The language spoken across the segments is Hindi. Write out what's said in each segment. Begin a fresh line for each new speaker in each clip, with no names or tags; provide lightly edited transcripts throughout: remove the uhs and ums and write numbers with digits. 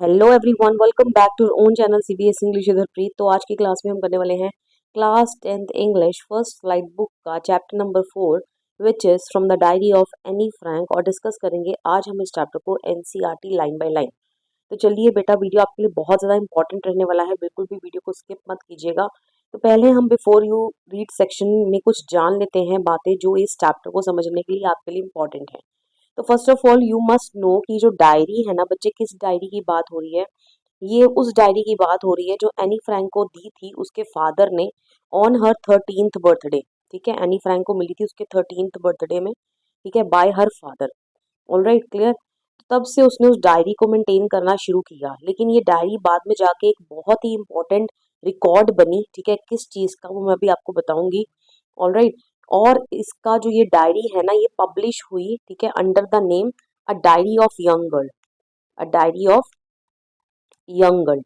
Hello everyone, welcome back to own channel CBS English Preet. तो आज की क्लास में हम करने वाले हैं class 10th English first flight book का chapter number 4 which is from the diary of Anne Frank. और डिस्कस करेंगे आज हम इस चैप्टर को एनसीईआरटी लाइन बाय लाइन। तो चलिए बेटा, वीडियो आपके लिए बहुत ज़्यादा इंपॉर्टेंट रहने वाला है, बिल्कुल भी वीडियो को स्किप मत कीजिएगा। तो पहले हम बिफोर यू रीड सेक्शन में कुछ जान लेते हैं बातें जो इस चैप्टर को समझने के लिए आपके लिए इंपॉर्टेंट है। तो first of all you must know कि जो डायरी है ना बच्चे, किस डायरी की बात हो रही है। ये उस डायरी की बात हो रही है जो एनी फ्रैंक को दी थी उसके फादर ने ऑन हर 13th बर्थडे। ठीक है, एनी फ्रैंक को मिली थी उसके 13th बर्थडे में। ठीक है, bye her father. Alright, clear. तब से उसने उस डायरी को मेंटेन करना शुरू किया, लेकिन ये डायरी बाद में जाके एक बहुत ही इंपॉर्टेंट रिकॉर्ड बनी। ठीक है, किस चीज़ का वो मैं अभी आपको बताऊंगी। ऑलराइट, और इसका जो ये डायरी है ना ये पब्लिश हुई, ठीक है, under the name a diary of young girl. A diary of young girl.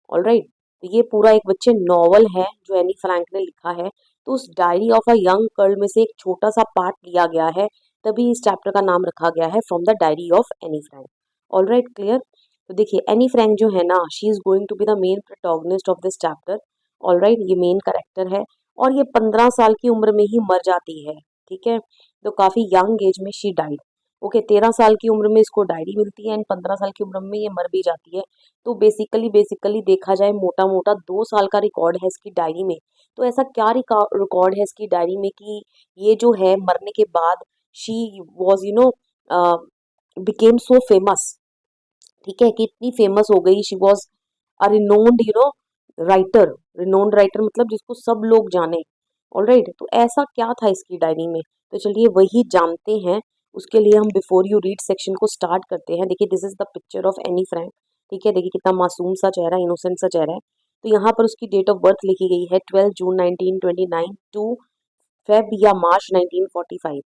Alright, तो ये पूरा एक बच्चे नॉवल है जो एनी फ्रैंक ने लिखा है। तो उस diary of a young girl में से एक छोटा सा पार्ट लिया गया है, तभी इस चैप्टर का नाम रखा गया है from the diary of Anne Frank. Alright, clear. तो देखिए, एनी फ्रैंक जो है ना, she is going to be the main protagonist of this chapter. Alright, ये मेन कैरेक्टर है और ये 15 साल की उम्र में ही मर जाती है। ठीक है, तो काफी यंग एज में शी डाइड। ओके, 13 साल की उम्र में इसको डायरी मिलती है एंड 15 साल की उम्र में ये मर भी जाती है। तो बेसिकली देखा जाए, मोटा मोटा 2 साल का रिकॉर्ड है इसकी डायरी में। तो ऐसा क्या रिकॉर्ड है इसकी डायरी में कि ये जो है मरने के बाद she was became so famous. ठीक है, कि इतनी फेमस हो गई, she was a renowned writer. Renowned writer मतलब जिसको सब लोग जाने। ऑलराइट, तो ऐसा क्या था इसकी डायरी में, तो चलिए वही जानते हैं। उसके लिए हम बिफोर यू रीड सेक्शन को स्टार्ट करते हैं। देखिए, this is the picture of Anne Frank. ठीक है, देखिए कितना मासूम सा चेहरा, इनोसेंट सा चेहरा है। तो यहाँ पर उसकी डेट ऑफ बर्थ लिखी गई है 12 जून 1929 टू Feb या March 1945.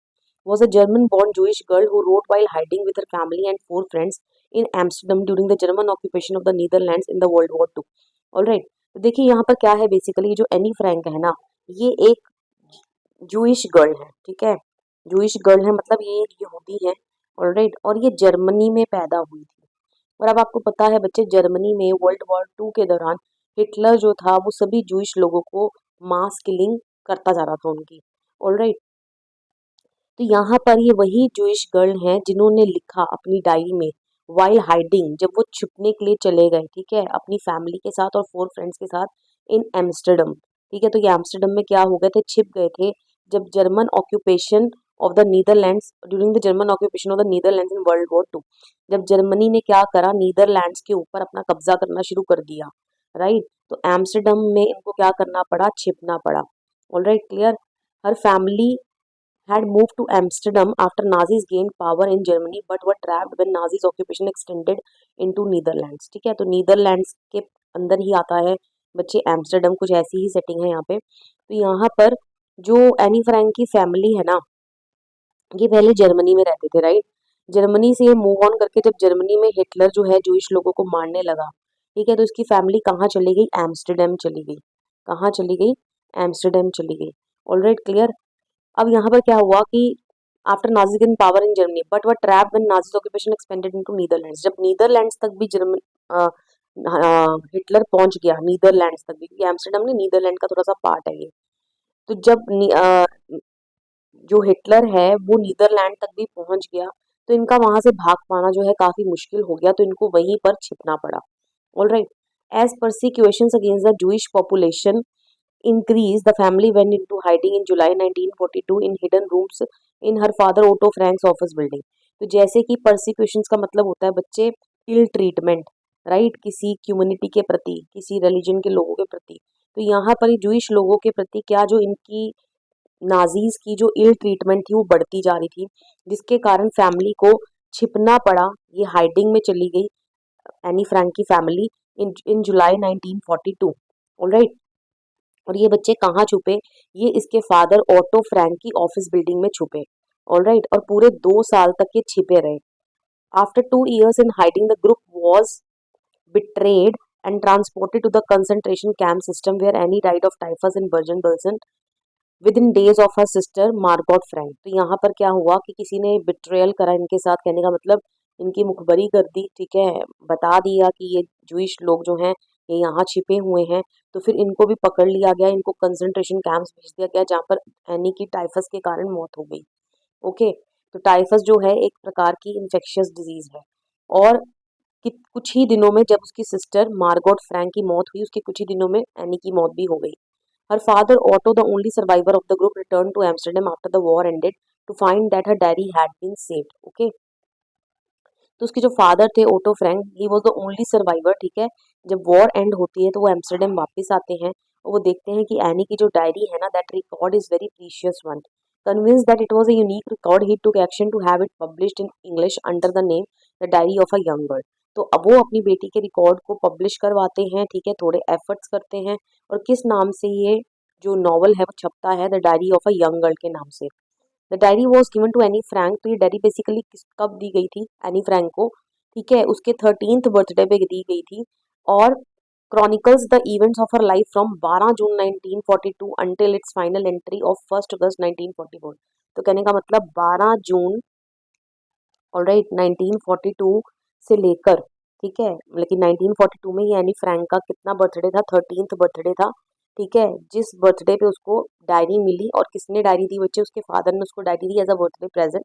Was a German-born Jewish girl who wrote while hiding with her family and 4 friends in Amsterdam during the German occupation of the Netherlands in the World War II. All right, तो देखिए यहाँ पर क्या है, बेसिकली जो एनी फ्रैंक है ना, ये एक जूइश गर्ल है। ठीक है, जूइश गर्ल है मतलब ये एक यहूदी है। ऑलराइट, और ये जर्मनी में पैदा हुई थी। और अब आपको पता है बच्चे, जर्मनी में वर्ल्ड वॉर 2 के दौरान हिटलर जो था वो सभी जूइश लोगों को मास किलिंग करता जा रहा था उनकी। ऑलराइट, तो यहाँ पर ये वही जूइश गर्ल हैं जिन्होंने लिखा अपनी डायरी में वाइल हाइडिंग, जब वो छुपने के लिए चले गए, ठीक है, अपनी फैमिली के साथ और 4 फ्रेंड्स के साथ इन एम्स्टर्डम। ठीक है, तो ये एम्स्टर्डम में क्या हो गए थे, छिप गए थे जब German occupation of the Netherlands during the German occupation of the Netherlands in world war 2। जब जर्मनी ने क्या करा, नीदरलैंड्स के ऊपर अपना कब्जा करना शुरू कर दिया। राइट, तो एम्स्टर्डम में इनको क्या करना पड़ा, छिपना पड़ा। Alright, clear. Her family had moved to Amsterdam after Nazis gained power in Germany but were trapped when Nazis occupation extended into Netherlands। ठीक है, तो नीदरलैंड्स के अंदर ही आता है बच्चे एम्स्टर्डम, कुछ ऐसी ही सेटिंग है यहाँ पे। तो यहाँ पर जो एनी फ्रैंक की फैमिली है ना, ये पहले जर्मनी में रहते थे। राइट, जर्मनी से मूव ऑन करके जब जर्मनी में हिटलर जो है जूइश लोगों को मारने लगा, ठीक है, तो इसकी फैमिली कहाँ चली गई, एम्स्टर्डम चली गई। कहाँ चली गई, एम्स्टर्डम चली गई। Alright, clear. अब यहाँ पर क्या हुआ कि after Nazi gain power in Germany but were trap when Nazis occupation expanded into Netherlands. जब नीदरलैंड्स तक भी जर्मन हिटलर पहुंच गया, नीदरलैंड्स तक भी, क्योंकि एम्स्टर्डम ने नीदरलैंड का थोड़ा सा पार्ट है ये। तो जब जो हिटलर है वो नीदरलैंड तक भी पहुंच गया, तो इनका वहां से भाग पाना जो है काफी मुश्किल हो गया, तो इनको वहीं पर छिपना पड़ा। Alright, as persecutions against the Jewish population increased, the family went into hiding in July 1942 in hidden rooms in her father Otto Frank's office building। तो जैसे कि persecutions का मतलब होता है बच्चे इल ट्रीटमेंट, राइट, किसी कम्युनिटी के प्रति, किसी रिलीजन के लोगों के प्रति। तो यहाँ पर जूइश लोगों के प्रति क्या, जो इनकी नाजीज की जो इल ट्रीटमेंट थी वो बढ़ती जा रही थी, जिसके कारण फैमिली को छिपना पड़ा। ये हाइडिंग में चली गई एनी फ्रैंक की फैमिली इन जुलाई 1942। ऑलराइट, और ये बच्चे कहाँ छुपे, ये इसके फादर ऑटो फ्रैंक की ऑफिस बिल्डिंग में छुपे। ऑलराइट, और पूरे 2 साल तक ये छिपे रहे। After 2 years in hiding the group was betrayed and transported to the concentration camp system where Annie died of typhus in Bergen-Belsen within days of her sister Margot Frank। तो यहाँ पर क्या हुआ कि किसी ने बिट्रेयल करा इनके साथ, कहने का मतलब इनकी मुखबरी कर दी, ठीक है, बता दिया कि ये जूइश लोग जो हैं ये यहाँ छिपे हुए हैं। तो फिर इनको भी पकड़ लिया गया, इनको कंसंट्रेशन कैंप्स भेज दिया गया जहाँ पर एनी की टाइफस के कारण मौत हो गई। ओके, तो टाइफस जो है एक प्रकार की इन्फेक्शियस डिजीज है। और कुछ ही दिनों में जब उसकी सिस्टर मार्गोट फ्रैंक की मौत हुई, उसके कुछ ही दिनों में एनी की मौत भी हो गई। हर father Otto, the only survivor of the group, return to Amsterdam after the war ended to find that her diary had been saved. Okay, तो उसके जो फादर थे Otto Frank, he was the only survivor, ठीक है। जब वॉर एंड होती है तो वो एम्स्टर्डम वापस आते हैं और वो देखते हैं कि एनी की जो डायरी है ना, that record is very precious one. Convince that it was a unique record, he took action to have it published in English under the name the diary of a young girl. तो अब वो अपनी बेटी के रिकॉर्ड को पब्लिश करवाते हैं, ठीक है, थोड़े एफर्ट्स करते हैं। और किस नाम से ये जो नॉवल है वो छपता है, the diary of a young girl के नाम से। The diary was given to Anne Frank. तो ये डायरी बेसिकली कब दी गई थी एनी फ्रैंक को, ठीक है, उसके 13th बर्थडे पे दी गई थी। और chronicles the events of her life from 12 June 1942 until it's final entry of 1 अगस्त 1944। तो कहने का मतलब 12 जून, ऑलराइट, 1942 से लेकर, ठीक है, लेकिन 1942 में ही एनी फ्रैंक का कितना बर्थडे था, 13th बर्थडे था, ठीक है, जिस बर्थडे पे उसको डायरी मिली। और किसने डायरी दी बच्चे, उसके फादर ने उसको डायरी दी एज अ बर्थडे प्रेजेंट।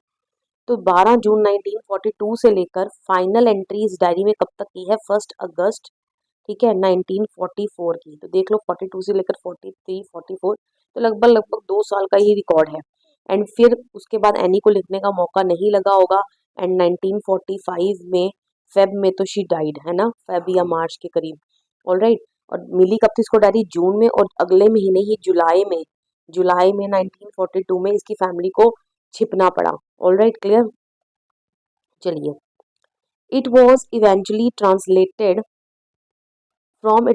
तो 12 जून 1942 से लेकर फाइनल एंट्री इस डायरी में कब तक की है, 1 अगस्त, ठीक है, 1944 की। तो देख लो 42 से लेकर 43 44, तो लगभग लगभग 2 साल का ही रिकॉर्ड है। एंड फिर उसके बाद एनी को लिखने का मौका नहीं लगा होगा। एंड 1945 में फेब में तो शी डाइड, है ना, फेब या मार्च के करीब, ऑलराइट। और मिली कब थी इसको डायरी, जून में, और अगले महीने ही जुलाई में 1942 में इसकी फैमिली को छिपना पड़ा। Alright, clear. चलिए, it was eventually translated from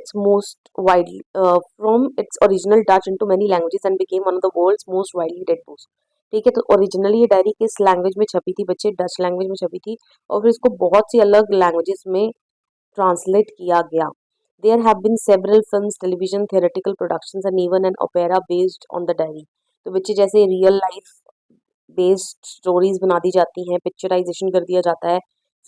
its original Dutch into many languages and became one of the world's most widely read books। ठीक है, तो ओरिजिनली ये डायरी किस लैंग्वेज में छपी थी बच्चे, डच लैंग्वेज में छपी थी। और फिर इसको बहुत सी अलग लैंग्वेजेस में ट्रांसलेट किया गया। There have been several films, television, theatrical productions and even an opera based on the diary. तो बच्चे जैसे रियल लाइफ बेस्ड स्टोरीज बना दी जाती हैं, पिक्चराइजेशन कर दिया जाता है,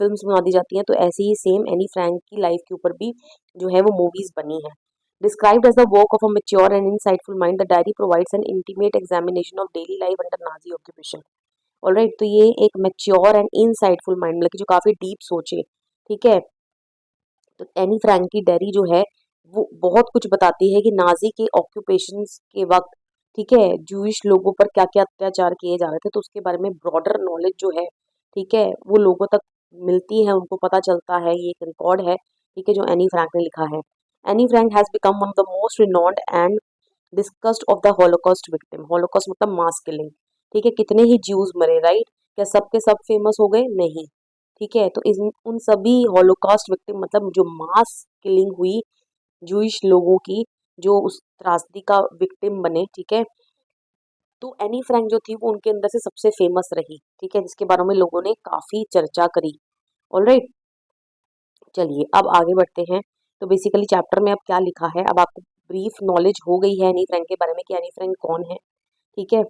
फिल्म्स बना दी जाती हैं, तो ऐसे ही सेम एनी फ्रैंक की लाइफ के ऊपर भी जो है वो मूवीज बनी है। Described as the work of a mature and insightful mind, the diary provides an intimate examination of daily life under Nazi occupation. Alright, तो ये एक मैच्योर एंड इनसाइटफुल माइंड, मतलब कि जो काफी डीप सोचे, ठीक है। तो एनी फ्रैंक की डायरी जो है वो बहुत कुछ बताती है कि नाजी के ऑक्यूपेशंस के वक्त, ठीक है, जूइश लोगों पर क्या क्या अत्याचार किए जा रहे थे। तो उसके बारे में ब्रॉडर नॉलेज जो है, ठीक है, वो लोगों तक मिलती है, उनको पता चलता है। ये एक रिकॉर्ड है, ठीक है, जो एनी फ्रैंक ने लिखा है। Anne Frank has become one of the most renowned and discussed of the Holocaust victim. Holocaust मतलब मास किलिंग, ठीक है, कितने ही ज्यूज मरे, राइट, क्या सब के सब फेमस हो गए, नहीं, ठीक है। तो उन सभी हॉलोकॉस्ट विक्टिम मतलब जो मास किलिंग हुई जूइश लोगों की, जो उस त्रासदी का विक्टिम बने, ठीक है, तो एनी फ्रैंक जो थी वो उनके अंदर से सबसे फेमस रही, ठीक है, जिसके बारे में लोगों ने काफी चर्चा करी। ऑलराइट, चलिए अब आगे बढ़ते हैं। तो बेसिकली चैप्टर में अब क्या लिखा है, अब आपको ब्रीफ नॉलेज हो गई है एनी फ्रैंक के बारे में कि एनी फ्रैंक कौन है, ठीक है।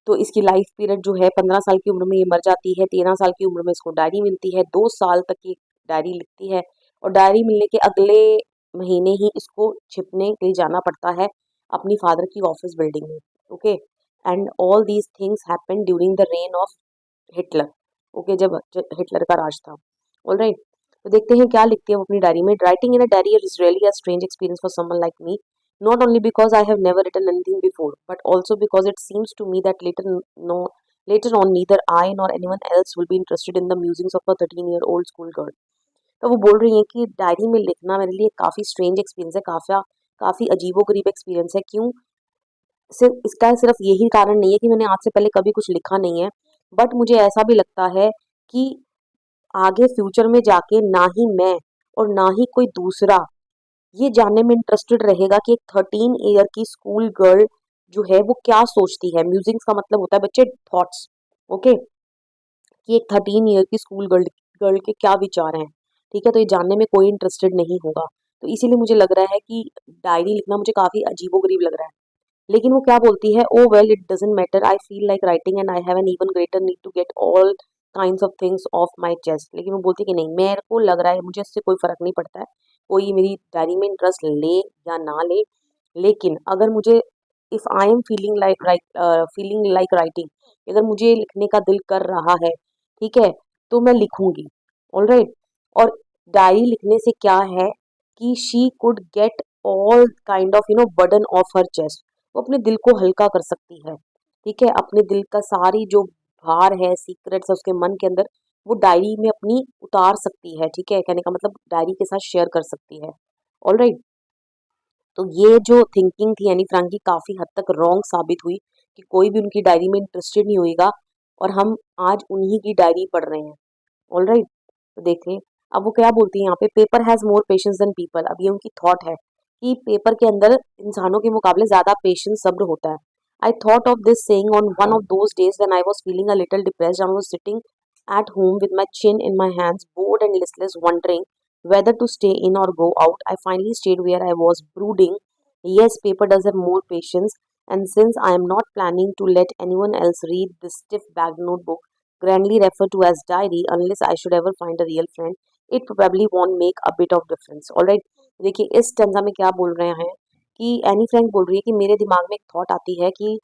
तो इसकी लाइफ पीरियड जो है 15 साल की उम्र में ये मर जाती है, 13 साल की उम्र में इसको डायरी मिलती है, 2 साल तक ये डायरी लिखती है। और डायरी मिलने के अगले महीने ही इसको छिपने के लिए जाना पड़ता है अपनी फादर की ऑफिस बिल्डिंग में। Okay, and all these things happen during the rain of Hitler. Okay, जब हिटलर का राज था। ऑलराइट, तो देखते हैं क्या लिखती है वो अपनी डायरी में। Writing in a diary is really a strange experience for someone like me, not only because I have never written anything before, but also because it seems to me that no, later on neither I nor anyone else will be interested in the musings of a 13-year-old school girl। तो वो बोल रही है कि डायरी में लिखना मेरे लिए काफ़ी स्ट्रेंज एक्सपीरियंस है, काफ़ी अजीबोगरीब एक्सपीरियंस है। क्यों, सिर्फ इसका सिर्फ यही कारण नहीं है कि मैंने आज से पहले कभी कुछ लिखा नहीं है, बट मुझे ऐसा भी लगता है कि आगे फ्यूचर में जाके ना ही मैं और ना ही कोई दूसरा ये जानने में इंटरेस्टेड रहेगा कि एक 13 ईयर की स्कूल गर्ल जो है वो क्या सोचती है। म्यूजिक्स का मतलब होता है बच्चे थॉट्स, ओके, कि एक 13 ईयर की स्कूल गर्ल गर्ल के क्या विचार हैं, ठीक है। तो ये जानने में कोई इंटरेस्टेड नहीं होगा। तो इसीलिए मुझे लग रहा है कि डायरी लिखना मुझे काफी अजीबोगरीब लग रहा है। लेकिन वो क्या बोलती है, oh well it doesn't matter, I feel like writing and I have an even greater need to get all kinds of things off my chest. लेकिन वो बोलती कि नहीं, मेरे को लग रहा है, मुझे इससे कोई फर्क नहीं पड़ता है, कोई मेरी डायरी में इंटरेस्ट ले या ना ले, लेकिन अगर मुझे if I am feeling like writing, अगर मुझे लिखने का दिल कर रहा है, ठीक है, तो मैं लिखूंगी। ऑलराइट। और डायरी लिखने से क्या है कि she could get all kind of burden of her chest. वो अपने दिल को हल्का कर सकती है, ठीक है, अपने दिल का सारी जो भार है, सीक्रेट्स है उसके मन के अंदर, वो डायरी में अपनी उतार सकती है, ठीक है, कहने का मतलब डायरी के साथ शेयर कर सकती है। ऑलराइट। तो ये जो थिंकिंग थी एनी फ्रैंक की काफी हद तक रॉन्ग साबित हुई कि कोई भी उनकी डायरी में इंटरेस्टेड नहीं होएगा, और हम आज उन्हीं की डायरी पढ़ रहे हैं। ऑलराइट। तो देखें, अब वो क्या बोलती है यहाँ पे, paper has more patience than people. अब ये उनकी थॉट है कि पेपर के अंदर इंसानों के मुकाबले ज्यादा पेशेंस, सब्र होता है। I thought of this saying on one of those days when I was feeling a little depressed and was sitting at home with my chin in my hands, bored and listless, wondering whether to stay in or go out. I finally stayed where I was, brooding. Yes, paper does have more patience, and since I am not planning to let anyone else read this stiff bagged notebook, grandly referred to as diary, unless I should ever find a real friend, it probably won't make a bit of difference. Alright, देखिए इस स्टेंजा में क्या बोल रहे हैं कि एनी फ्रैंक बोल रही है कि मेरे दिमाग में एक थॉट आती है कि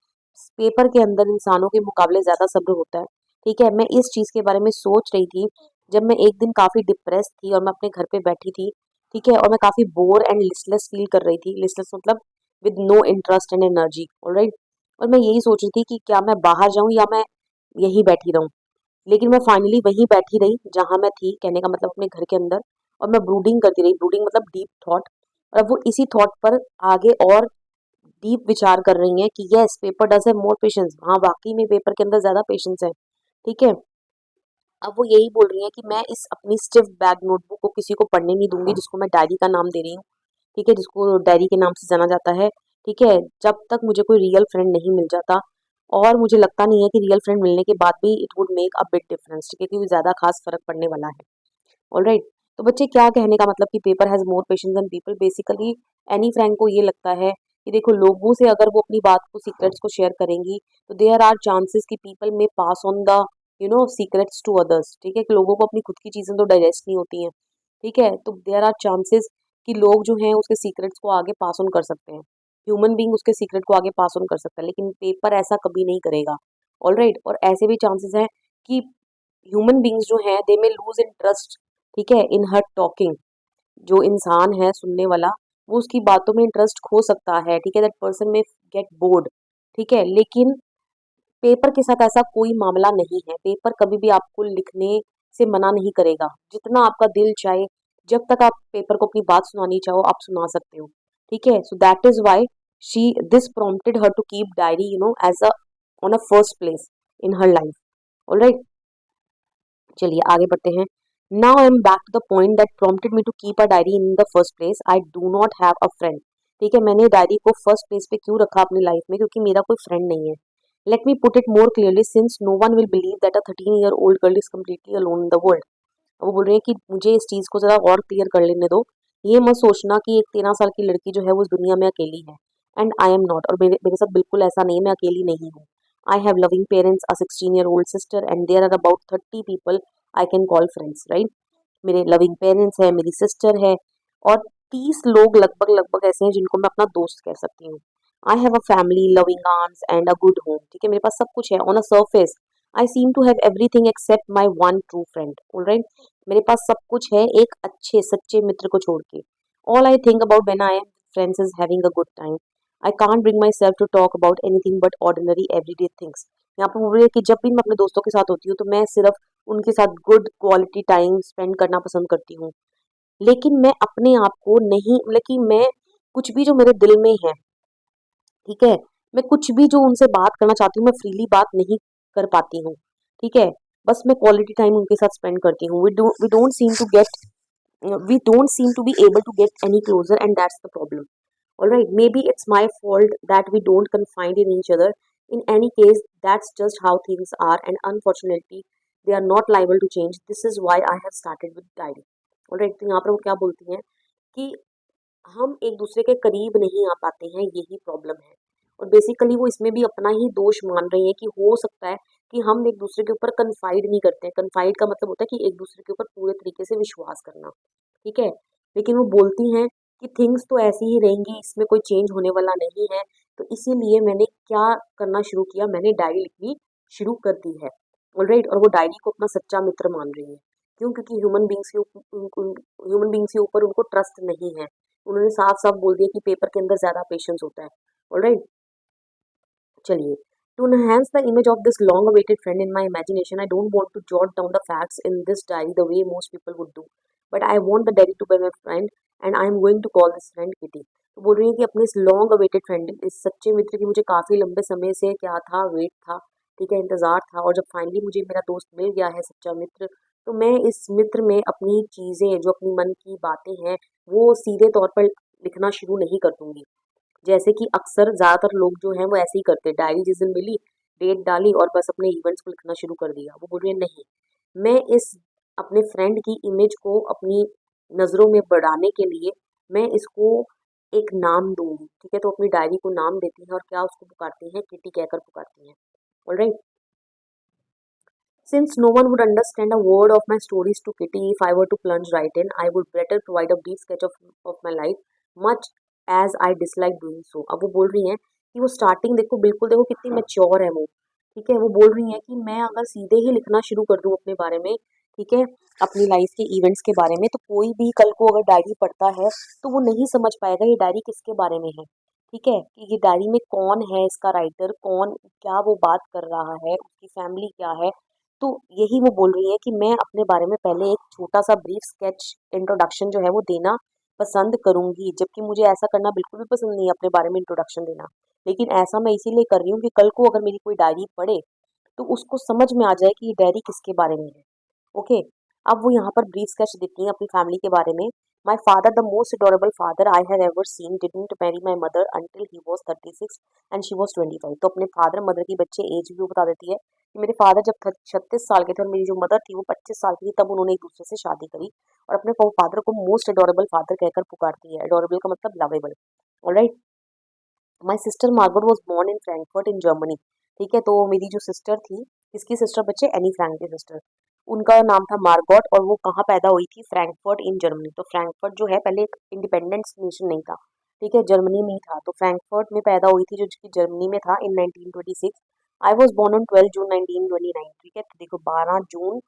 पेपर के अंदर इंसानों के मुकाबले ज्यादा सब्र होता है। ठीक है, मैं इस चीज के बारे में सोच रही थी जब मैं एक दिन काफी डिप्रेस थी और मैं अपने घर पे बैठी थी, ठीक है, और मैं काफी बोर एंड लिस्टलेस फील कर रही थी। लिस्टलेस मतलब with no interest and energy. Alright. और मैं यही सोच रही थी कि क्या मैं बाहर जाऊं या मैं यहीं बैठी रहूं। लेकिन मैं फाइनली वहीं बैठी रही जहां मैं थी, कहने का मतलब अपने घर के अंदर, और मैं ब्रूडिंग करती रही। ब्रूडिंग मतलब डीप थॉट। और अब वो इसी थॉट पर आगे और डीप विचार कर रही हैं कि yes, paper does have more patience. हाँ, वाकई में पेपर के अंदर ज्यादा पेशेंस है। ठीक है। अब वो यही बोल रही है कि मैं इस अपनी स्टिफ बैग नोटबुक को किसी को पढ़ने नहीं दूंगी, जिसको मैं डायरी का नाम दे रही हूँ, ठीक है, जिसको डायरी के नाम से जाना जाता है, ठीक है, जब तक मुझे कोई रियल फ्रेंड नहीं मिल जाता। और मुझे लगता नहीं है कि रियल फ्रेंड मिलने के बाद भी it would make a big difference, ठीक है, क्योंकि ज्यादा खास फर्क पड़ने वाला है। ऑलराइट। तो बच्चे, क्या कहने का मतलब कि paper has more patience than people, basically Anne Frank को ये लगता है कि देखो, लोगों से अगर वो अपनी बात को, सीक्रेट्स को शेयर करेंगी, तो देयर आर चांसेस कि people may pass on the secrets to others. ठीक है, कि लोगों को अपनी खुद की चीजें तो डाइजेस्ट नहीं होती हैं। ठीक है, तो देयर आर चांसेस कि लोग जो हैं उसके सीक्रेट्स को आगे पास ऑन कर सकते हैं। ह्यूमन बींग उसके सीक्रेट को आगे पास ऑन कर सकता है, लेकिन पेपर ऐसा कभी नहीं करेगा। ऑलराइट। और ऐसे भी चांसेस हैं कि ह्यूमन बींग्स जो हैं दे में लूज इंटरेस्ट, ठीक है, इन हर टॉकिंग। जो इंसान है सुनने वाला, वो उसकी बातों में इंटरेस्ट खो सकता है, ठीक है, दैट पर्सन में गेट बोर्ड। ठीक है, लेकिन पेपर के साथ ऐसा कोई मामला नहीं है। पेपर कभी भी आपको लिखने से मना नहीं करेगा, जितना आपका दिल चाहे, जब तक आप पेपर को अपनी बात सुनानी चाहो आप सुना सकते हो। ठीक है, so that is why she this prompted her to keep diary as a on a first place in her life. Alright. चलिए आगे बढ़ते हैं। Now I am back to the point that prompted me to keep a diary in the first place. I do not have a friend. ठीक है, मैंने डायरी को फर्स्ट प्लेस पे क्यों रखा अपनी लाइफ में, क्योंकि मेरा कोई फ्रेंड नहीं है। Let me put it more clearly, since no one will believe that a 13-year-old girl is completely alone in the world. वो बोल रहे हैं कि मुझे इस चीज को जरा और क्लियर कर लेने दो। ये मत सोचना कि एक 13 साल की लड़की जो है वो इस दुनिया में अकेली है। एंड आई एम नॉट, और मेरे मेरे साथ बिल्कुल ऐसा नहीं है, मैं अकेली नहीं हूँ। I have loving parents, a 16-year-old sister, and there are about 30 people I can call friends. Right. मेरे लविंग पेरेंट्स है, मेरी सिस्टर है, और 30 लोग लगभग लगभग ऐसे हैं जिनको मैं अपना दोस्त कह सकती हूँ। I have a family, loving arms and a good home. ठीक है, मेरे पास सब कुछ है। On a surface I seem to have everything except my one true friend. Alright. मेरे पास सब कुछ है एक अच्छे सच्चे मित्र को छोड़ के। All I think about when I am friends is having a good time. I can't bring my self to talk about anything but ordinary everyday things. यहाँ पर बोल रही है कि जब भी मैं अपने दोस्तों के साथ होती हूँ तो मैं सिर्फ उनके साथ गुड क्वालिटी टाइम स्पेंड करना पसंद करती हूँ। लेकिन मैं अपने आप को नहीं, मतलब कि मैं कुछ भी जो मेरे दिल में है, ठीक है, मैं कुछ भी जो उनसे बात करना चाहती हूँ मैं फ्रीली बात नहीं कर पाती हूँ। ठीक है, बस मैं क्वालिटी टाइम उनके साथ स्पेंड करती हूँ। We don't seem to be able to get any closer, and that's the problem. Alright, maybe it's my fault that we don't confide in each other. In any case, that's just how things are, and unfortunately, they are not liable to change. This is why I have started with diary. Alright, तो यहाँ पर वो क्या बोलती हैं कि हम एक दूसरे के करीब नहीं आ पाते हैं, यही प्रॉब्लम है। और बेसिकली वो इसमें भी अपना ही दोष मान रही है कि हो सकता है कि हम एक दूसरे के ऊपर कन्फाइड नहीं करते हैं। कन्फाइड का मतलब होता है कि एक दूसरे के ऊपर पूरे तरीके से विश्वास करना, ठीक है। लेकिन वो बोलती हैं कि थिंग्स तो ऐसी ही रहेंगी, इसमें कोई चेंज होने वाला नहीं है। तो इसीलिए मैंने क्या करना शुरू किया, मैंने डायरी लिखनी शुरू कर दी है। ऑलराइट, और वो डायरी को अपना सच्चा मित्र मान रही है। क्यों? क्योंकि ह्यूमन बींग्स के ऊपर उनको ट्रस्ट नहीं है। उन्होंने साफ साफ बोल दिया कि पेपर के अंदर ज्यादा पेशेंस होता है। ऑलराइट, चलिए। To enhance the image of this long-awaited friend in my imagination, I don't want to jot down the facts in this diary the way most people would do. But I want the diary to be my friend, and I am going to call this friend Kitty. तो बोल रही है कि अपने इस लॉन्ग अवेटेड फ्रेंड, इस सच्चे मित्र की मुझे काफी लंबे समय से क्या था, वेट था, ठीक है, इंतजार था। और जब फाइनली मुझे मेरा दोस्त मिल गया है, सच्चा मित्र, तो मैं इस मित्र में अपनी चीजें, जो अपनी मन की बातें हैं, वो सीधे तौर पर लिखना शुरू नहीं कर दूंगी। जैसे कि अक्सर ज़्यादातर लोग जो हैं वो ऐसे ही करते हैं, डायरी जिस दिन मिली, डेट डाली और बस अपने इवेंट्स को लिखना शुरू कर दिया। वो बोल रही है नहीं, मैं इस अपने फ्रेंड की इमेज को अपनी नज़रों में बढ़ाने के लिए मैं इसको एक नाम दूंगी, ठीक है। तो अपनी डायरी को नाम देती हैं और क्या उसको पुकारती हैं, किटी कहकर पुकारती हैं। Alright, since no one would understand a word of my stories to Kitty if I were to plunge right in, I would better provide a brief sketch of my life, much as I dislike doing so. अब वो बोल रही हैं कि वो स्टार्टिंग देखो, बिल्कुल देखो कितनी मैच्योर है वो, ठीक है। वो बोल रही हैं कि मैं अगर सीधे ही लिखना शुरू कर दूँ अपने बारे में, ठीक है, अपनी लाइफ के इवेंट्स के बारे में, तो कोई भी कल को अगर डायरी पढ़ता है तो वो नहीं समझ पाएगा ये डायरी किसके बारे में है, ठीक है, कि ये डायरी में कौन है, इसका राइटर कौन, क्या वो बात कर रहा है, उसकी फैमिली क्या है। तो यही वो बोल रही है कि मैं अपने बारे में पहले एक छोटा सा ब्रीफ स्केच इंट्रोडक्शन जो है वो देना पसंद करूंगी, जबकि मुझे ऐसा करना बिल्कुल भी पसंद नहीं है अपने बारे में इंट्रोडक्शन देना। लेकिन ऐसा मैं इसीलिए कर रही हूँ कि कल को अगर मेरी कोई डायरी पढ़े तो उसको समझ में आ जाए कि ये डायरी किसके बारे में है। ओके, अब वो यहाँ पर ब्रीफ स्केच देती हैं अपनी फैमिली के बारे में। My father, the most adorable father I have ever seen, didn't marry my mother until he was 36 and she was 25। तो अपने फादर मदर की बच्चे एज भी वो बता देती है कि मेरे फादर जब 36 साल के थे और मेरी जो मदर थी वो 25 साल की थी, तब उन्होंने एक दूसरे से शादी करी। और अपने फादर को मोस्ट अडोरेबल फादर कहकर पुकारती है। अडोरेबल का मतलब lovable. Alright, my sister Margot was born in Frankfurt in Germany. ठीक है, तो मेरी जो सिस्टर थी, किसकी सिस्टर बच्चे, एनी फ्रैंक की सिस्टर, उनका नाम था मार्गोट और वो कहाँ पैदा हुई थी, फ्रैंकफर्ट इन जर्मनी। तो फ्रैंकफर्ट जो है पहले एक इंडिपेंडेंट नेशन नहीं था, ठीक है, जर्मनी में ही था। तो फ्रैंकफर्ट में पैदा हुई थी जो कि जर्मनी में था इन 1926। आई वॉज बोर्न ऑन 12 जून 1929। ठीक है, तो देखो 12 जून,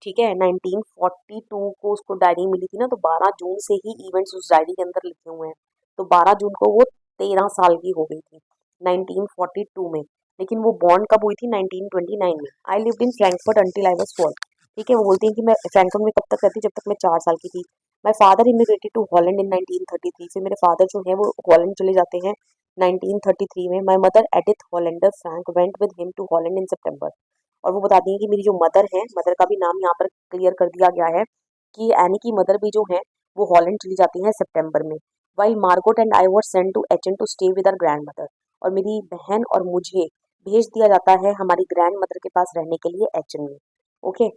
ठीक है, 1942 को उसको डायरी मिली थी ना, तो 12 जून से ही इवेंट्स उस डायरी के अंदर लिखे हुए हैं। तो 12 जून को वो 13 साल की हो गई थी 1942 में। लेकिन वो बॉर्न कब हुई थी, 1929 में। I lived in Frankfurt until I was 4। ठीक है, वो बोलती हैं कि मैं फ्रैंकफर्ट में कब तक रहती, जब तक मैं 4 साल की थी। My father immigrated to Holland in 1933। फिर मेरे फादर जो है वो हॉलैंड चले जाते हैं 1933 में। My mother Edith Hollander Frank went with him to Holland in September. और वो बताती हैं कि मेरी जो मदर है, मदर का भी नाम यहाँ पर क्लियर कर दिया गया है कि एनी की मदर भी जो है वो हॉलैंड चली जाती हैं सितंबर में। While Margot and I were sent to Aachen to stay with our grandmother. और मेरी बहन और मुझे भेज दिया जाता है हमारी ग्रैंड मदर के पास रहने के लिए एचन में। Okay,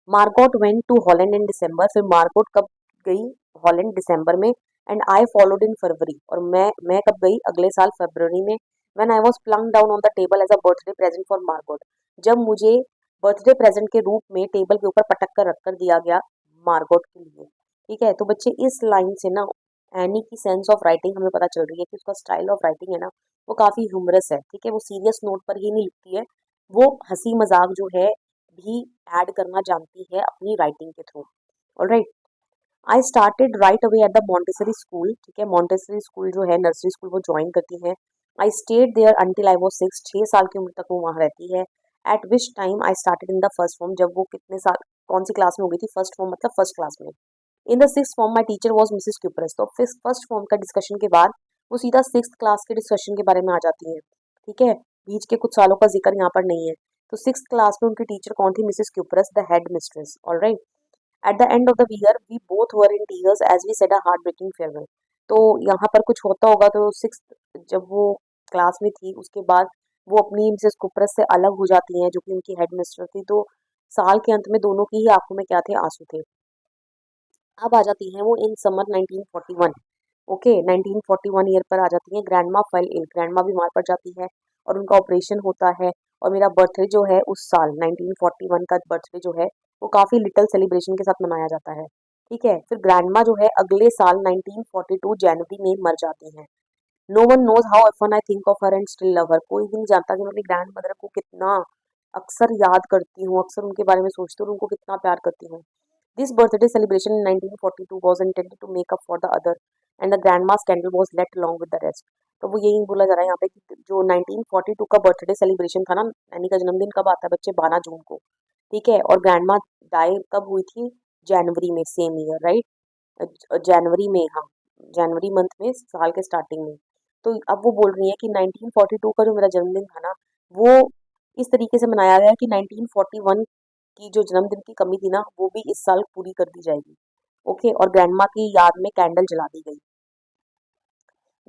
Margot went to Holland in December. फिर मार्गोट कब गई हॉलैंड, दिसंबर में। And I followed in February. और मैं कब गई, अगले साल फरवरी में। When I was plunked down on the table as a birthday present for Margot. जब मुझे बर्थडे प्रेजेंट के रूप में टेबल के ऊपर पटक कर रख कर दिया गया मार्गोट के लिए। ठीक है, तो बच्चे इस लाइन से ना एनी की सेंस ऑफ राइटिंग हमें पता चल रही है कि उसका स्टाइल ऑफ राइटिंग है ना वो काफी ह्यूमरस है। ठीक है, वो सीरियस नोट पर ही नहीं लिखती है, वो हंसी मजाक जो है भी ऐड करना जानती है अपनी राइटिंग के through. Alright, I started right away at the Montessori school. ठीक है, मॉन्टेसरी स्कूल जो है नर्सरी स्कूल, वो ज्वाइन करती है। I stayed there until I was 6। 6 साल की उम्र तक वो वहाँ रहती है। Eight which time I started in the first form. जब वो कितने साल, कौन सी क्लास में हो गई थी, फर्स्ट फॉर्म मतलब फर्स्ट क्लास में। In the six form my teacher was Mrs cuprous. तो फर्स्ट फॉर्म का डिस्कशन के बाद वो सीधा सिक्स क्लास के डिस्कशन के बारे में आ जाती है। ठीक है, बीच के कुछ सालों का जिक्र यहाँ पर नहीं है। तो सिक्स क्लास में उनकी टीचर कौन थी, Mrs Kuperus, the headmistress. Alright, at the end of the year we both were in tears as we said a heartbreaking farewell. तो यहाँ पर कुछ होता होगा, तो सिक्स जब वो क्लास में थी उसके बाद वो अपनी मिसेस कुपरस से अलग हो जाती हैं जो कि उनकी हेड मिस्टर थी। तो साल के अंत में दोनों की ही आंखों में क्या थे, आंसू थे। अब आ जाती हैं वो इन समर 1941। ओके, 1941 ईयर पर आ जाती हैं। ग्रैंडमा फेल इल, ग्रैंडमा बीमार पड़ जाती है और उनका ऑपरेशन होता है। और मेरा बर्थडे जो है उस साल 1941 का बर्थडे जो है वो काफ़ी लिटिल सेलिब्रेशन के साथ मनाया जाता है। ठीक है, फिर ग्रैंडमा जो है अगले साल 1942 जनवरी में मर जाती हैं। No one knows how often I think of her and still love her. कोई भी नहीं जानता कि मैं अपनी ग्रैंड मदर को कितना अक्सर याद करती हूँ, अक्सर उनके बारे में सोचती हूँ और उनको कितना प्यार करती हूँ। This birthday celebration in 1942 was intended to make up for the other and the grandma scandal was let along with the rest। तो वो यही बोला जा रहा है यहाँ पे कि जो 1942 का बर्थडे सेलिब्रेशन था ना, एनी का जन्मदिन कब आता है बच्चे, 12 जून को। ठीक है, और ग्रैंडमा डाई कब हुई थी, जनवरी में, सेम ईयर, राइट, जनवरी में, हाँ, जनवरी मंथ में, साल के स्टार्टिंग में। तो अब वो बोल रही है कि 1942 का जो मेरा जन्मदिन था ना, वो इस तरीके से मनाया गया कि 1941 की जो जन्मदिन की कमी थी ना, वो भी इस साल पूरी कर दी जाएगी। ओके, और ग्रैंडमा की याद में कैंडल जला दी गई।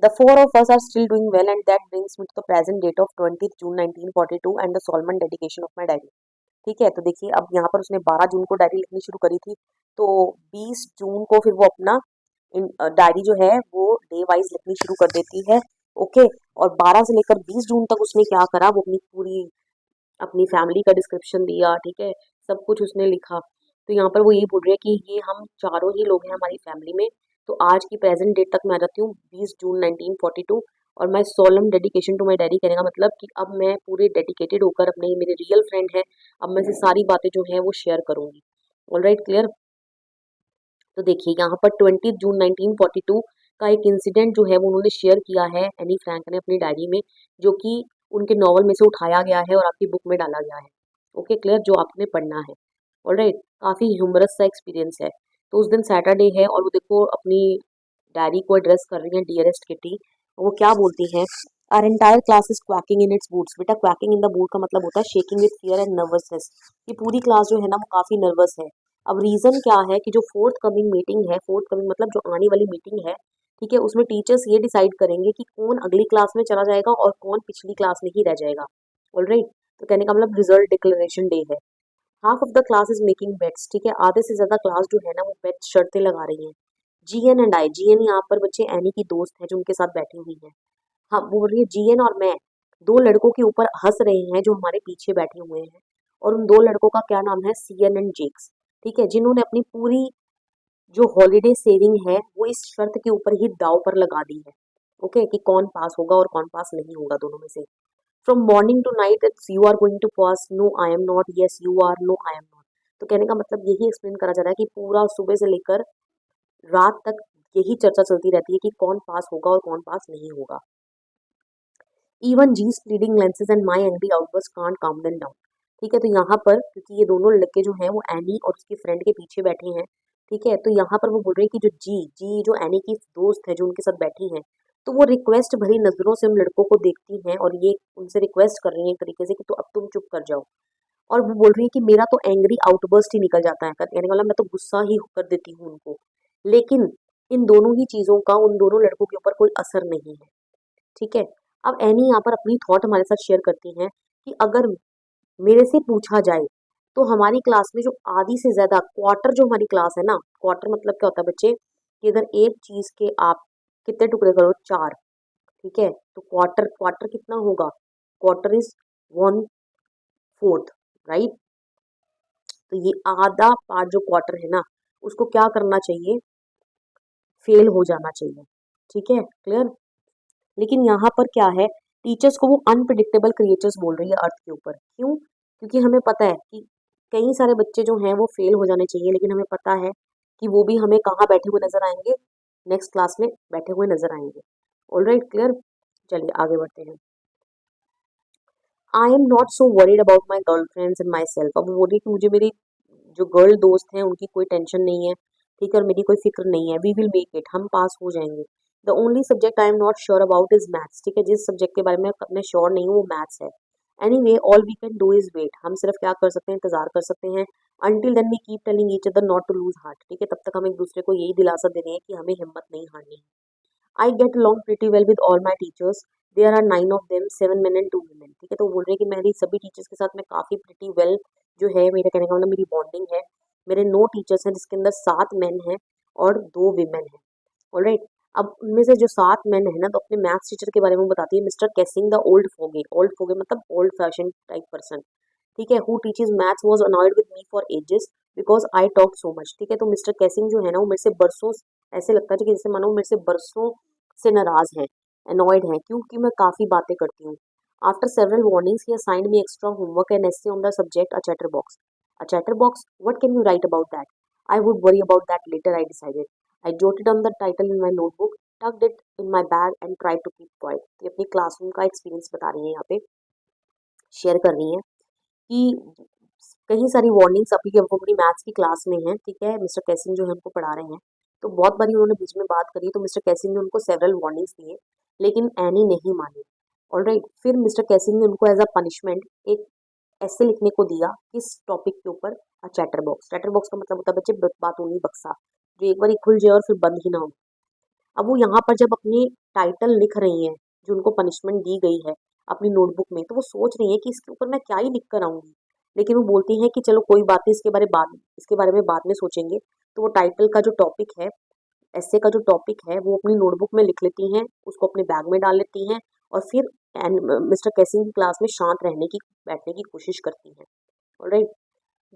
The four of us are still doing well and that brings me to the present date of 20th June 1942 and the solemn dedication of my diary। ठीक है, तो देखिए अब यहाँ पर उसने 12 जून को डायरी लिखनी शुरू करी थी, तो 20 जून को फिर वो अपना डायरी जो है वो डे वाइज लिखनी शुरू कर देती है। ओके, और 12 से लेकर 20 जून तक उसने क्या करा, वो अपनी पूरी अपनी फैमिली का डिस्क्रिप्शन दिया। ठीक है, सब कुछ उसने लिखा। तो यहाँ पर वो यही बोल रही है कि ये हम चारों ही लोग हैं हमारी फैमिली में। तो आज की प्रेजेंट डेट तक मैं आ जाती हूँ 20 जून 1942, और मैं सोलम डेडिकेशन टू माई डैडी कहने का मतलब कि अब मैं पूरे डेडिकेटेड होकर अपने, मेरे रियल फ्रेंड है, अब मैं से सारी बातें जो हैं वो शेयर करूंगी। Alright, clear. तो देखिए यहाँ पर 20 जून 1942 का एक इंसिडेंट जो है वो उन्होंने शेयर किया है एनी फ्रैंक ने अपनी डायरी में, जो कि उनके नॉवल में से उठाया गया है और आपकी बुक में डाला गया है। ओके, क्लियर, जो आपने पढ़ना है। ऑलराइट, काफ़ी ह्यूमरस सा एक्सपीरियंस है। तो उस दिन सैटरडे है और वो देखो अपनी डायरी को एड्रेस कर रही हैं डियरेस्ट किटी। वो क्या बोलती हैं, our entire class is quaking in its boots. बेटा, क्वैकिंग इन द बूट का मतलब होता है shaking with fear and nervousness. ये पूरी क्लास जो है ना वो काफ़ी नर्वस है। अब रीजन क्या है कि जो फोर्थ कमिंग मीटिंग है, फोर्थ कमिंग मतलब जो आने वाली मीटिंग है, ठीक है, उसमें टीचर्स ये डिसाइड करेंगे कि कौन अगली क्लास में चला जाएगा और कौन पिछली क्लास में ही रह जाएगा। ऑलराइट, तो कहने का मतलब रिजल्ट डिक्लेरेशन डे है। Half of the class is making bets. ठीक है, आधे से ज्यादा क्लास जो है ना वो बेट शर्तें लगा रही है। जीएन एंड आई, जीएन यहाँ पर बच्चे एनी की दोस्त है जो उनके साथ बैठी हुई है। हाँ, वो बोल रही है जीएन और मैं दो लड़कों के ऊपर हंस रहे हैं जो हमारे पीछे बैठे हुए हैं, और उन दो लड़कों का क्या नाम है, सीएन एंड जेक्स। ठीक है, जिन्होंने अपनी पूरी जो हॉलीडे सेविंग है वो इस शर्त के ऊपर ही दाव पर लगा दी है। ओके, कि कौन पास होगा और कौन पास नहीं होगा दोनों में से। From morning to night it's you are going to pass, no I am not, yes you are, no I am not. तो कहने का मतलब यही एक्सप्लेन करा जा रहा है कि पूरा सुबह से लेकर रात तक यही चर्चा चलती रहती है कि कौन पास होगा और कौन पास नहीं होगा। इवन जी's pleading lenses and my angry outburst can't calm them down। ठीक है, तो यहाँ पर क्योंकि ये दोनों लड़के जो हैं वो एनी और उसकी फ्रेंड के पीछे बैठे हैं। ठीक है, तो यहाँ पर वो बोल रहे हैं कि जो जी जो एनी की दोस्त है जो उनके साथ बैठी हैं, तो वो रिक्वेस्ट भरी नजरों से उन लड़कों को देखती हैं और ये उनसे रिक्वेस्ट कर रही है एक तरीके से कि तो अब तुम चुप कर जाओ। और वो बोल रही है कि मेरा तो एंग्री आउटबर्स्ट ही निकल जाता है, कहने वाला मैं तो गुस्सा ही कर देती हूँ उनको। लेकिन इन दोनों ही चीजों का उन दोनों लड़कों के ऊपर कोई असर नहीं है। ठीक है, अब एनी यहाँ पर अपनी थॉट हमारे साथ शेयर करती हैं कि अगर मेरे से पूछा जाए तो हमारी क्लास में जो आधी से ज्यादा क्वार्टर जो हमारी क्लास है ना, क्वार्टर मतलब क्या होता है बच्चे, कि अगर एक चीज के आप कितने टुकड़े करो, चार। ठीक है, तो क्वार्टर क्वार्टर कितना होगा, क्वार्टर इज 1/4, राइट। तो ये आधा पार्ट जो क्वार्टर है ना, उसको क्या करना चाहिए, फेल हो जाना चाहिए। ठीक है, क्लियर। लेकिन यहाँ पर क्या है, टीचर्स को वो अनप्रिडिक्टेबल क्रिएचर्स बोल रही है अर्थ के ऊपर। क्यों? क्योंकि हमें पता है कि कई सारे बच्चे जो हैं वो फेल हो जाने चाहिए, लेकिन हमें पता है कि वो भी हमें कहाँ बैठे हुए नजर आएंगे, नेक्स्ट क्लास में बैठे हुए नजर आएंगे। Alright, clear. चलिए आगे बढ़ते हैं। आई am not so worried about my girl friends and my self. अब वो बोल रही है कि मुझे मेरी जो गर्ल दोस्त हैं उनकी कोई टेंशन नहीं है। ठीक है, और मेरी कोई फिक्र नहीं है। वी विल मेक इट, हम पास हो जाएंगे। The only subject I am not sure about is maths. ठीक है, जिस सब्जेक्ट के बारे में मैं श्योर नहीं हूँ वो मैथ्स है। Anyway all we can do is wait. हम सिर्फ क्या कर सकते हैं, इंतजार कर सकते हैं। Until then we keep telling each other not to lose heart. ठीक है, तब तक हम एक दूसरे को यही दिलासा दे रहे हैं कि हमें हिम्मत नहीं हारनी है। I get along pretty well with all my teachers. There are 9 of them, 7 men and 2 women। ठीक है, तो वो बोल रहे हैं कि मेरी सभी टीचर्स के साथ मैं काफ़ी pretty well जो है, मेरे कहने का मतलब मेरी बॉन्डिंग है। मेरे 9 टीचर्स हैं जिसके अंदर 7 मेन हैं और 2 विमेन हैं। ऑलराइट, अब उनमें से जो 7 मैन है ना, तो अपने मैथ्स टीचर के बारे में बताती है, मिस्टर कैसिंग द ओल्ड फोगे मतलब ओल्ड फैशन टाइप पर्सन, ठीक है, who teaches maths was annoyed with me for ages because I talk so much, ठीक है। तो मिस्टर कैसिंग जो है ना, वो मेरे से बरसों, ऐसे लगता है कि जैसे मानो मेरे से बरसों से नाराज हैं, अनॉयड हैं, क्योंकि मैं काफ़ी बातें करती हूँ। After several warnings he assigned me extra homework and essay on the subject a chatterbox. A chatterbox? What can you write about that? I would worry about that later, I decided. I jotted on the title in my notebook, tucked it in my bag and tried to keep quiet. ये अपनी क्लासरूम का एक्सपीरियंस बता रही हैं, यहाँ पे शेयर कर रही हैं कि कई सारी वार्निंग्स अभी वो अपनी मैथ्स की क्लास में हैं, ठीक है, मिस्टर कैसिंग जो है उनको पढ़ा रहे हैं। तो बहुत बारी उन्होंने बीच में बात करी, तो मिस्टर कैसिंग ने उनको सेवरल वार्निंग्स दिए, लेकिन एनी नहीं मानी। ऑलराइट, फिर मिस्टर कैसिंग ने उनको एज अ पनिशमेंट एक ऐसे लिखने को दिया किस टॉपिक के ऊपर, अ चैटर बॉक्स। चैटर बॉक्स का मतलब होता है बच्चे बातूनी बक्सा, जो एक बार खुल जाए और फिर बंद ही ना हो। अब वो यहाँ पर जब अपनी टाइटल लिख रही हैं, जो उनको पनिशमेंट दी गई है अपनी नोटबुक में, तो वो सोच रही हैं कि इसके ऊपर मैं क्या ही लिख कर आऊंगी, लेकिन वो बोलती हैं कि चलो कोई बात नहीं, इसके बारे में बाद में सोचेंगे। तो वो टाइटल का जो टॉपिक है, ऐसे का जो टॉपिक है, वो अपनी नोटबुक में लिख लेती हैं, उसको अपने बैग में डाल लेती हैं, और फिर मिस्टर कैसिंग की क्लास में शांत बैठने की कोशिश करती हैं। Alright,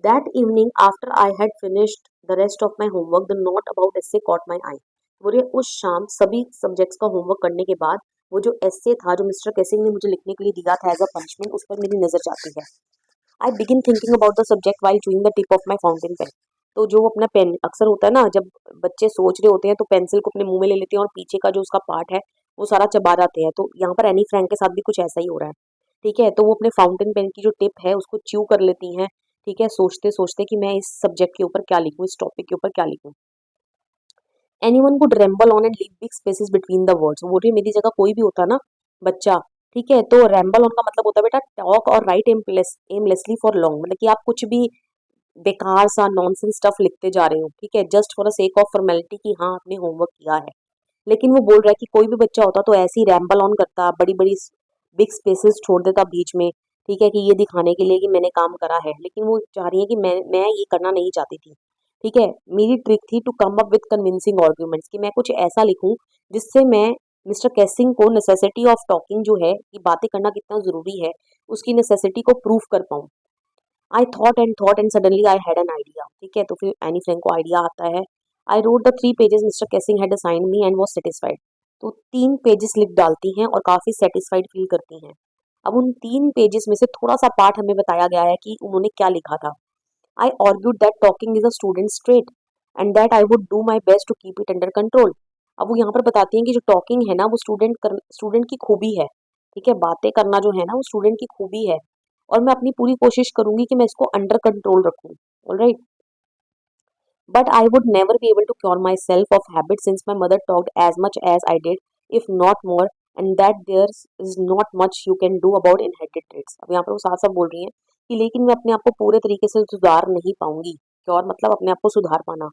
that evening after I had finished the rest of my homework the note about essay caught my eye. बोलिए उस शाम सभी सब्जेक्ट्स का होमवर्क करने के बाद वो जो एसे था जो मिस्टर कैसिंग ने मुझे लिखने के लिए दिया था एज अ पनिशमेंट, उस पर मेरी नजर जाती है। I begin thinking about the subject while chewing the tip of my fountain pen. तो जो अपना पेन अक्सर होता है ना, जब बच्चे सोच रहे होते हैं तो पेंसिल को अपने मुंह में ले लेते हैं और पीछे का जो उसका पार्ट है वो सारा चबा जाते हैं। तो यहाँ पर एनी फ्रैंक के साथ भी कुछ ऐसा ही हो रहा है, ठीक है। तो वो अपने फाउंटेन पेन की जो टिप है उसको च्यू कर लेती हैं, ठीक है, सोचते सोचते कि मैं इस सब्जेक्ट के ऊपर क्या लिखूं, इस टॉपिक के ऊपर क्या लिखूं। Anyone could ramble on and leave big spaces between the words. वो मेरी जगह कोई भी होता ना बच्चा, ठीक है, तो रैम्बल ऑन का मतलब होता है बेटा टॉक और राइट एमलेसली फॉर लॉन्ग, मतलब कि आप कुछ भी बेकार सा नॉनसेंस स्टफ लिखते जा रहे हो, ठीक है, just for a sake of formality कि हाँ आपने होमवर्क किया है। लेकिन वो बोल रहा है कि कोई भी बच्चा होता तो ऐसे ही रैम्बल ऑन करता, बड़ी बड़ी बिग स्पेसेस छोड़ देता बीच में, ठीक है, कि ये दिखाने के लिए कि मैंने काम करा है। लेकिन वो चाह रही है कि मैं ये करना नहीं चाहती थी, ठीक है। मेरी ट्रिक थी to come up with convincing arguments, कि मैं कुछ ऐसा लिखूं जिससे मैं मिस्टर कैसिंग को नेसेसिटी ऑफ टॉकिंग जो है कि बातें करना कितना जरूरी है, उसकी नेसेसिटी को प्रूव कर पाऊं। I thought and suddenly I had an idea, ठीक है, तो फिर एनी फ्रैंक को आइडिया आता है। I wrote the 3 pages mister Keesing had assigned me and was satisfied. तो 3 पेजेस लिख डालती हैं और काफी सेटिस्फाइड फील करती हैं। अब उन 3 पेजेस में से थोड़ा सा पार्ट हमें बताया गया है कि उन्होंने क्या लिखा था। I argued that talking is a student's trait and that I would do my best to keep it under control. अब वो यहाँ पर बताती हैं कि जो टॉकिंग है ना वो स्टूडेंट की खूबी है, ठीक है, बातें करना जो है ना वो स्टूडेंट की खूबी है, और मैं अपनी पूरी कोशिश करूंगी कि मैं इसको अंडर कंट्रोल रखूं। Alright, but I would never be able to cure myself of habit since my mother talked as much as I did, if not more, and that there is not much you can do about inherited traits. अब यहाँ पर वो साफ साफ बोल रही हैं कि लेकिन मैं अपने आप को पूरे तरीके से सुधार नहीं पाऊंगी। क्योर मतलब अपने आप को सुधार पाना।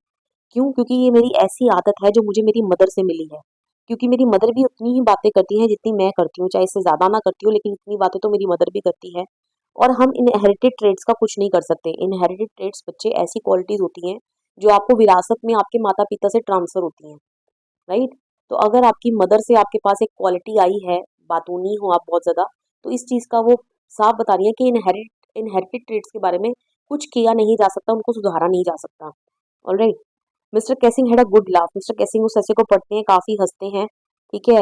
क्यों? क्योंकि ये मेरी ऐसी आदत है जो मुझे मेरी मदर से मिली है। क्योंकि मेरी मदर भी उतनी ही बातें करती हैं जितनी मैं करती हूँ, चाहे इससे ज्यादा ना करती हूँ, लेकिन इतनी बातें तो मेरी मदर भी करती है। और हम इनहेरिटेड ट्रेड्स का कुछ नहीं कर सकते। इनहेरिटेड ट्रेड्स बच्चे ऐसी क्वालिटीज होती हैं जो आपको विरासत में आपके माता पिता से ट्रांसफर होती हैं, राइट। तो अगर आपकी मदर से आपके पास एक क्वालिटी आई है, बातूनी हो आप बहुत ज्यादा, तो इस चीज का वो साफ बता रही है कि इनहेरिटेड ट्रेड्स के बारे में कुछ किया नहीं जा सकता, उनको सुधारा नहीं जा सकता। Alright, mister Keesing had a good laugh. Mister Keesing उस ऐसे को पढ़ते हैं, काफी हंसते हैं, ठीक है,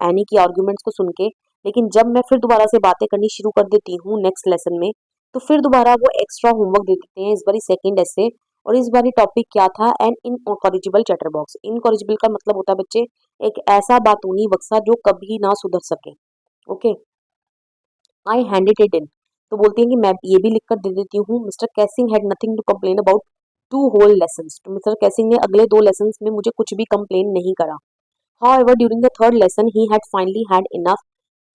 एनी की आर्ग्यूमेंट्स को सुन के। लेकिन जब मैं फिर दोबारा से बातें करनी शुरू कर देती हूँ नेक्स्ट लेसन में, तो फिर दोबारा वो एक्स्ट्रा होमवर्क दे देते हैं, इस बारी सेकंड ऐसे। और इस बारी टॉपिक क्या था, an incorrigible chatterbox. Incorrigible का मतलब होता है बच्चे एक ऐसा बातूनी बक्सा जो कभी ना सुधर सके। Okay, I handed it in. तो बोलती हैं कि मैं ये भी लिख कर दे देती हूँ। Mister Keesing had nothing to complain about 2 whole lessons। तो मिस्टर कैसिंग ने अगले 2 लेसन्स में मुझे कुछ भी कंप्लेन नहीं करा। However, during the third lesson, he had finally had enough.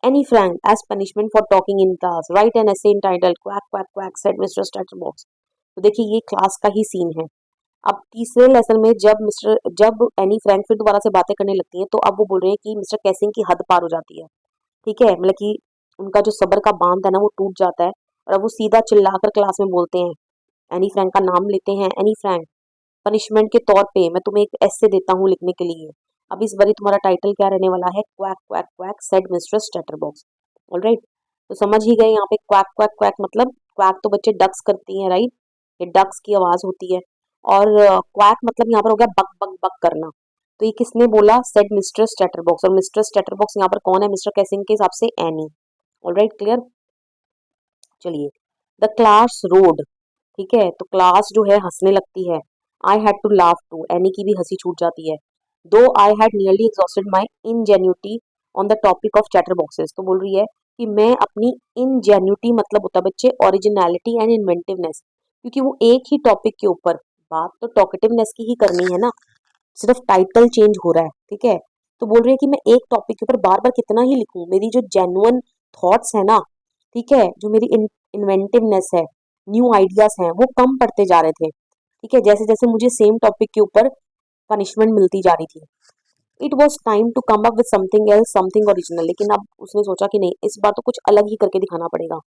Annie Frank, as punishment for talking in class, write an essay entitled "Quack Quack Quack," said Mr. Stutterbox। तो देखिए ये क्लास का ही सीन है। अब तीसरे लेसन में जब एनी फ्रैंक फिर दोबारा से बातें करने लगती हैं, तो अब वो बोल रहे हैं कि मिस्टर कैसिंग की हद पार हो जाती है, ठीक है, मतलब कि उनका जो सब्र का बांध है ना वो टूट जाता है, और अब वो सीधा चिल्लाकर क्लास में बोलते हैं, एनी फ्रैंक का नाम लेते हैं। एनी फ्रैंक, पनिशमेंट के तौर पे मैं तुम्हें एक ऐसे देता हूँ लिखने के लिए। अब इस बारी तुम्हारा टाइटल क्या रहने वाला है, quack quack quack said mistress chatterbox. Alright, तो समझ ही गए यहाँ पे क्वैक क्वैक क्वैक मतलब क्वैक तो बच्चे डक्स करती हैं, राइट, ये डक्स की आवाज होती है। और क्वैक मतलब यहाँ पर हो गया बक बक बक करना। तो ये किसने बोला, सेड मिस्ट्रेस चैटरबॉक्स, और मिस्ट्रेस चैटरबॉक्स यहाँ पर कौन है, मिस्टर कैसिंग के हिसाब से एनी। Alright, clear. चलिए, द क्लास रोड, ठीक है, तो क्लास जो है हंसने लगती है। I had to laugh too, Anne की भी हंसी छूट जाती है। Though I had nearly exhausted my ingenuity on the topic of chatterboxes, तो बोल रही है कि मैं अपनी इनजेन्यूटी मतलब होता है बच्चे ओरिजिनलिटी एंड इन्वेंटिवनेस, क्योंकि वो एक ही टॉपिक के ऊपर, बात तो टॉकेटिवनेस की ही करनी है ना, सिर्फ टाइटल चेंज हो रहा है, ठीक है। तो बोल रही है कि मैं एक टॉपिक के ऊपर बार बार कितना ही लिखूं, मेरी जो जेन्युइन थॉट्स है ना, ठीक है, जो मेरी इन्वेंटिवनेस है, न्यू आइडियाज हैं, वो कम पड़ते जा रहे थे, ठीक है, जैसे जैसे मुझे सेम टॉपिक के ऊपर पनिशमेंट मिलती जा रही थी। It was time to come up with something else, something original, लेकिन अब उसने सोचा कि नहीं, इस बार तो कुछ अलग ही करके दिखाना पड़ेगा।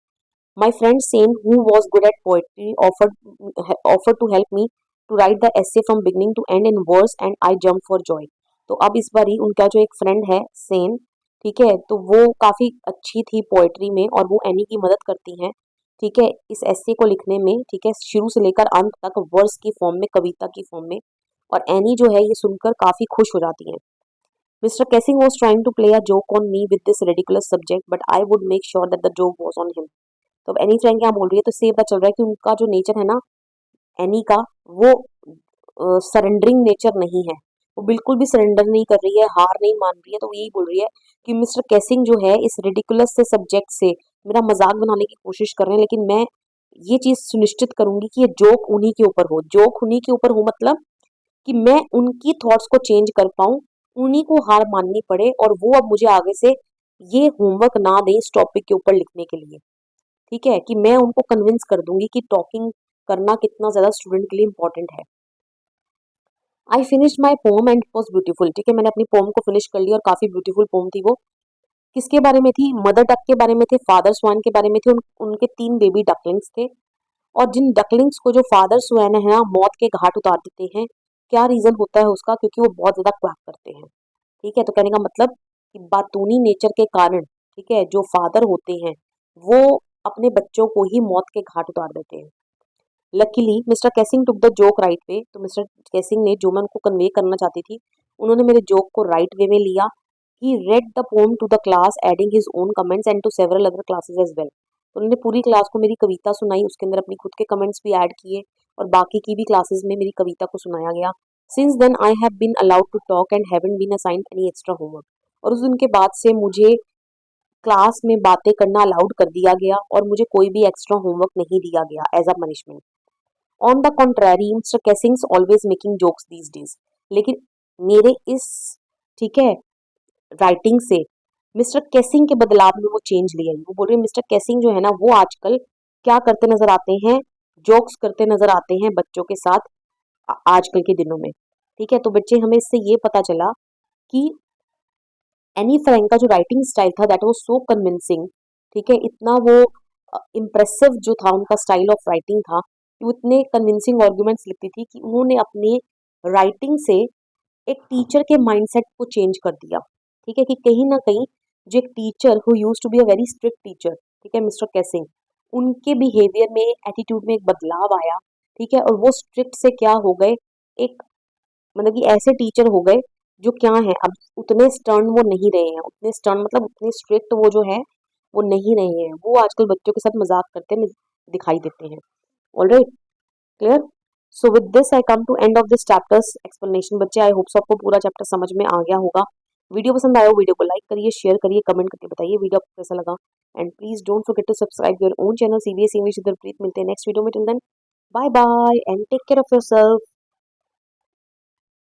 My friend Sain, who was good at poetry, offered to help me to write the essay from beginning to end in verse, and I jumped for joy. तो अब इस बारी उनका जो एक फ्रेंड है सेन, ठीक है, तो वो काफी अच्छी थी पोएट्री में और वो एनी की मदद करती हैं, ठीक है, इस एसे को लिखने में, ठीक है, शुरू से लेकर अंत तक वर्स की फॉर्म में, कविता की फॉर्म में। और एनी जो है ये सुनकर काफी खुश हो जाती है। Mister Keesing was trying to play a joke on me with this ridiculous subject, but I would make sure that the joke was on him. तो अब एनी फ्रैंक क्या बोल रही है, तो इससे पता चल रहा है कि उनका जो नेचर है ना, एनी का, वो सरेंडरिंग नेचर नहीं है, वो बिल्कुल भी सरेंडर नहीं कर रही है, हार नहीं मान रही है। तो वो यही बोल रही है कि मिस्टर कैसिंग जो है इस रिडिकुलस से सब्जेक्ट से मेरा मजाक बनाने की कोशिश कर रहे हैं, लेकिन मैं ये चीज सुनिश्चित करूंगी कि ये जोक उन्हीं के ऊपर हो, जोक उन्हीं के ऊपर हो, मतलब कि मैं उनकी थॉट्स को चेंज कर पाऊं, उन्हीं को हार माननी पड़े और वो अब मुझे आगे से ये होमवर्क ना दें इस टॉपिक के ऊपर लिखने के लिए, ठीक है, कि मैं उनको कन्विंस कर दूंगी कि टॉकिंग करना कितना ज्यादा स्टूडेंट के लिए इंपॉर्टेंट है। I finish my poem and was beautiful, ठीक है, मैंने अपनी पोम को फिनिश कर लिया और काफी ब्यूटीफुल पोम थी वो। किसके बारे में थी, मदर डक के बारे में थे, फादर स्वान के बारे में थे, उनके 3 बेबी डकलिंग्स थे। और जिन डकलिंग्स को जो फादर स्वैन है ना मौत के घाट उतार देते हैं, क्या रीजन होता है उसका, क्योंकि वो बहुत ज्यादा क्वैक करते हैं, ठीक है। तो कहने का मतलब कि बातूनी नेचर के कारण, ठीक है, जो फादर होते हैं वो अपने बच्चों को ही मौत के घाट उतार देते हैं। Luckily mister Keesing took the joke right way, तो मिस्टर कैसिंग ने जो मैं उनको कन्वे करना चाहती थी, उन्होंने मेरे जोक को राइट वे में लिया। He read the poem to the class adding his own comments and to several other classes as well, उन्होंने पूरी क्लास को मेरी कविता सुनाई, उसके अंदर अपनी खुद के कमेंट्स भी ऐड किए और बाकी की भी क्लासेस में मेरी कविता को सुनाया गया। Since then I have been allowed to talk and haven't been assigned any extra homework, और उस दिन के बाद से मुझे क्लास में बातें करना अलाउड कर दिया गया और मुझे कोई भी एक्स्ट्रा होमवर्क नहीं दिया गया as a punishment. On the contrary mister Keesing's always making jokes these days, लेकिन मेरे इस, ठीक है, राइटिंग से मिस्टर कैसिंग के बदलाव में वो चेंज ले आई। वो बोल रहे हैं मिस्टर कैसिंग जो है ना वो आजकल क्या करते नजर आते हैं, जोक्स करते नजर आते हैं बच्चों के साथ आजकल के दिनों में, ठीक है। तो बच्चे हमें इससे ये पता चला कि एनी फ्रैंक का जो राइटिंग स्टाइल था दैट वाज सो कन्विंसिंग, ठीक है, इतना वो इम्प्रेसिव जो था उनका स्टाइल ऑफ राइटिंग था कि वो इतने कन्विंसिंग आर्गुमेंट्स लिखती थी कि उन्होंने अपने राइटिंग से एक टीचर के माइंडसेट को चेंज कर दिया, ठीक है, कि कहीं ना कहीं जो एक teacher who used to be a very strict teacher, ठीक है, मिस्टर कैसिंग, उनके बिहेवियर में, एटीट्यूड में एक बदलाव आया, ठीक है, और वो स्ट्रिक्ट से क्या हो गए, एक मतलब कि ऐसे टीचर हो गए जो क्या है, अब उतने स्टर्न वो नहीं रहे हैं, उतने स्टर्न मतलब उतने स्ट्रिक्ट वो जो है वो नहीं रहे हैं, वो आजकल बच्चों के साथ मजाक करते दिखाई देते हैं। Alright, clear. So with this I come to end of this chapter's explanation. बच्चे आई होप सो आपको पूरा चैप्टर समझ में आ गया होगा। वीडियो पसंद आया हो वीडियो को लाइक करिए, शेयर करिए, कमेंट करके बताइए वीडियो आपको कैसा लगा, and please don't forget to subscribe your own channel CBSE English with Harpreet. मिलते हैं नेक्स्ट वीडियो में, till then bye bye and take care of yourself.